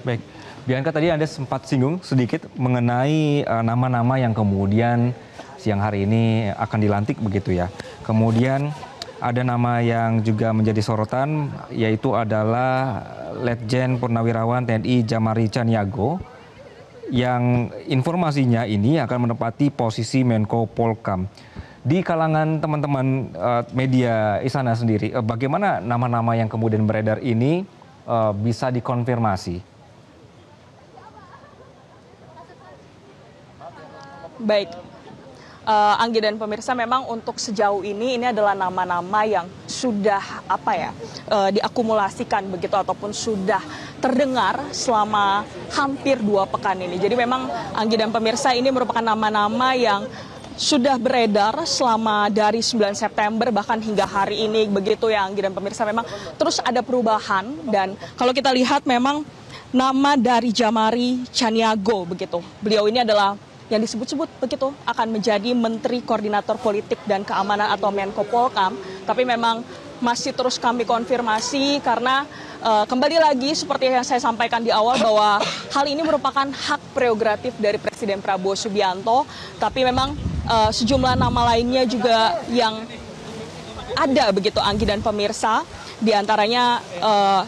Baik, Bianca tadi Anda sempat singgung sedikit mengenai nama-nama yang kemudian siang hari ini akan dilantik begitu ya. Kemudian ada nama yang juga menjadi sorotan yaitu adalah Letjen Purnawirawan TNI Djamari Tjaniago yang informasinya ini akan menempati posisi Menko Polkam. Di kalangan teman-teman media Istana sendiri, bagaimana nama-nama yang kemudian beredar ini bisa dikonfirmasi? Baik, Anggi dan pemirsa, memang untuk sejauh ini adalah nama-nama yang sudah diakumulasikan begitu ataupun sudah terdengar selama hampir 2 pekan ini. Jadi memang Anggi dan pemirsa, ini merupakan nama-nama yang sudah beredar selama dari 9 September bahkan hingga hari ini begitu ya Anggi dan pemirsa. Memang terus ada perubahan dan kalau kita lihat memang nama dari Djamari Tjaniago begitu. Beliau ini adalah yang disebut-sebut begitu akan menjadi Menteri Koordinator Politik dan Keamanan atau Menko Polkam. Tapi memang masih terus kami konfirmasi karena kembali lagi seperti yang saya sampaikan di awal bahwa hal ini merupakan hak prerogatif dari Presiden Prabowo Subianto. Tapi memang sejumlah nama lainnya juga yang ada begitu Anggi dan pemirsa, diantaranya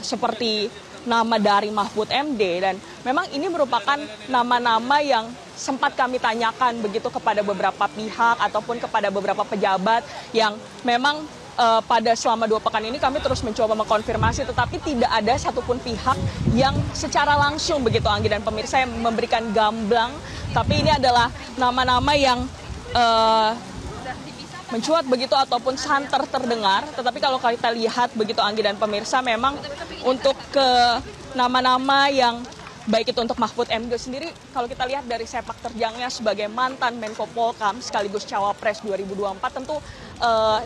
seperti nama dari Mahfud MD, dan memang ini merupakan nama-nama yang sempat kami tanyakan begitu kepada beberapa pihak ataupun kepada beberapa pejabat yang memang pada selama 2 pekan ini kami terus mencoba mengkonfirmasi, tetapi tidak ada satupun pihak yang secara langsung begitu Anggi dan pemirsa yang memberikan gamblang. Tapi ini adalah nama-nama yang mencuat begitu ataupun santer terdengar. Tetapi kalau kita lihat begitu Anggi dan pemirsa, memang untuk ke nama-nama yang baik itu untuk Mahfud MD sendiri, kalau kita lihat dari sepak terjangnya sebagai mantan Menko Polkam sekaligus Cawapres 2024 tentu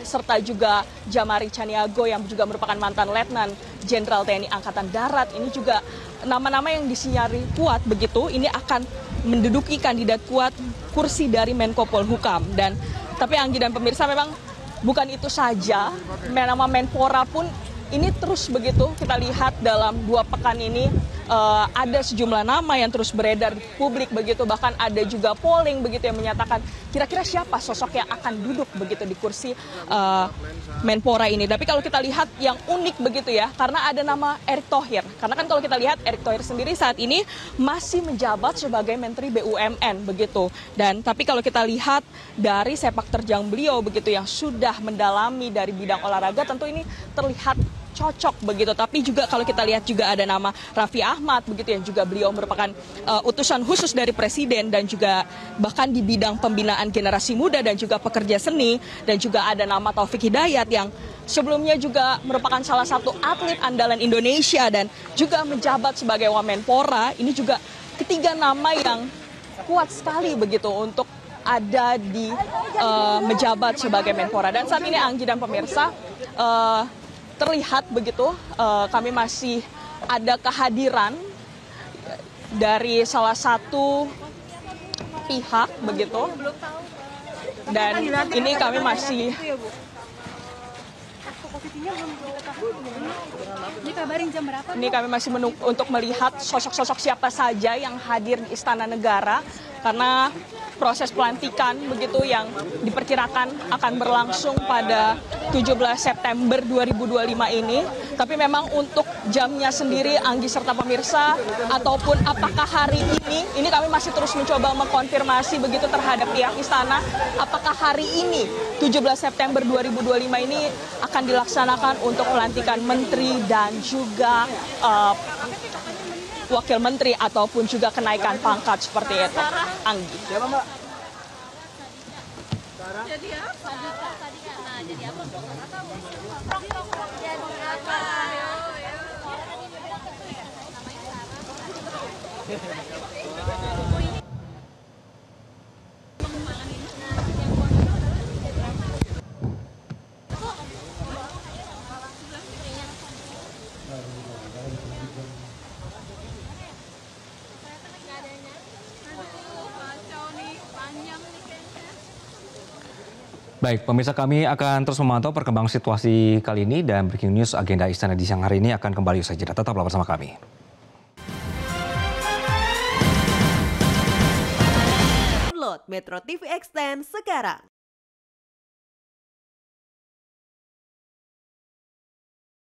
serta juga Djamari Tjaniago yang juga merupakan mantan Letnan Jenderal TNI Angkatan Darat, ini juga nama-nama yang disinyari kuat begitu ini akan menduduki kandidat kuat kursi dari Menko Polhukam. Dan tapi Anggi dan pemirsa, memang bukan itu saja, nama Menpora pun ini terus begitu kita lihat dalam 2 pekan ini ada sejumlah nama yang terus beredar di publik begitu, bahkan ada juga polling begitu yang menyatakan kira-kira siapa sosok yang akan duduk begitu di kursi Menpora ini. Tapi kalau kita lihat yang unik begitu ya, karena ada nama Erick Thohir. Karena kan kalau kita lihat Erick Thohir sendiri saat ini masih menjabat sebagai Menteri BUMN begitu. Dan tapi kalau kita lihat dari sepak terjang beliau begitu yang sudah mendalami dari bidang olahraga, tentu ini terlihat cocok begitu. Tapi juga kalau kita lihat juga ada nama Raffi Ahmad begitu yang juga beliau merupakan utusan khusus dari Presiden dan juga bahkan di bidang pembinaan generasi muda dan juga pekerja seni, dan juga ada nama Taufik Hidayat yang sebelumnya juga merupakan salah satu atlet andalan Indonesia dan juga menjabat sebagai Wamenpora. Ini juga ketiga nama yang kuat sekali begitu untuk ada di menjabat sebagai Menpora. Dan saat ini Anggi dan pemirsa, terlihat begitu kami masih ada kehadiran dari salah satu pihak begitu, dan ini kami masih menunggu untuk melihat sosok-sosok siapa saja yang hadir di Istana Negara, karena proses pelantikan begitu yang diperkirakan akan berlangsung pada 17 September 2025 ini. Tapi memang untuk jamnya sendiri Anggi serta pemirsa ataupun apakah hari ini kami masih terus mencoba mengkonfirmasi begitu terhadap pihak istana, apakah hari ini 17 September 2025 ini akan dilaksanakan untuk pelantikan menteri dan juga wakil menteri ataupun juga kenaikan pangkat seperti itu. Anggi. Jadi apa? Jadi apa? Baik, pemirsa, kami akan terus memantau perkembangan situasi kali ini dan breaking news agenda Istana di siang hari ini akan kembali usai jeda. Tetaplah bersama kami. Download Metro TV Extend sekarang.